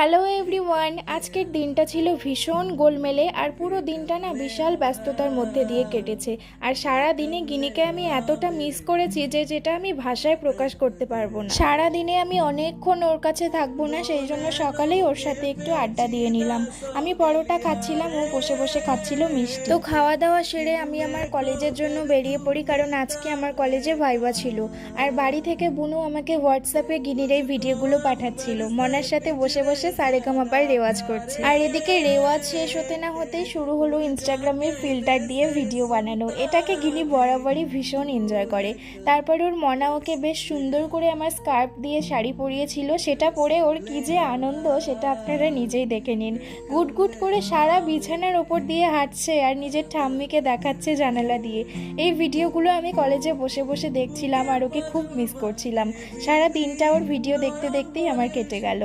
Hello everyone, আজকের দিনটা ছিল ভীষণ গোলমেলে আর পুরো দিনটা না বিশাল ব্যস্ততার মধ্যে দিয়ে কেটেছে। আর সারা দিনে গিনিকে আমি এতটা মিস করেছি যেটা আমি ভাষায় প্রকাশ করতে পারবো না। সারা দিনে আমি অনেকক্ষণ ওর কাছে থাকবো না, সেই জন্য সকালেই ওর সাথে একটু আড্ডা দিয়ে নিলাম। আমি পরোটা খাচ্ছিলাম, ও বসে বসে খাচ্ছিল মিষ্টি। তো খাওয়া দাওয়া সেরে আমি আমার কলেজের জন্য বেরিয়ে পড়ি, কারণ আজকে আমার কলেজে ভাইবা ছিল। আর বাড়ি থেকে বুনু আমাকে হোয়াটসঅ্যাপে গিনির এই ভিডিওগুলো পাঠাচ্ছিল, মনার সাথে বসে বসে সারেগামাপার রেওয়াজ করছে। আর এদিকে রেওয়াজ শেষ হতে না হতেই শুরু হলো ইনস্টাগ্রামে ফিল্টার দিয়ে ভিডিও বানানো। এটাকে গিনি বরাবরই ভীষণ এনজয় করে। তারপর ওর মনা ওকে বেশ সুন্দর করে আমার স্কার্ফ দিয়ে শাড়ি পরিয়েছিল, সেটা পরে ওর কি যে আনন্দ সেটা আপনারা নিজেই দেখে নিন। গুট গুট করে সারা বিছানার ওপর দিয়ে হাঁটছে আর নিজের ঠাম্মিকে দেখাচ্ছে জানালা দিয়ে। এই ভিডিওগুলো আমি কলেজে বসে বসে দেখছিলাম আর ওকে খুব মিস করছিলাম। সারা দিনটা ওর ভিডিও দেখতে দেখতেই আমার কেটে গেল।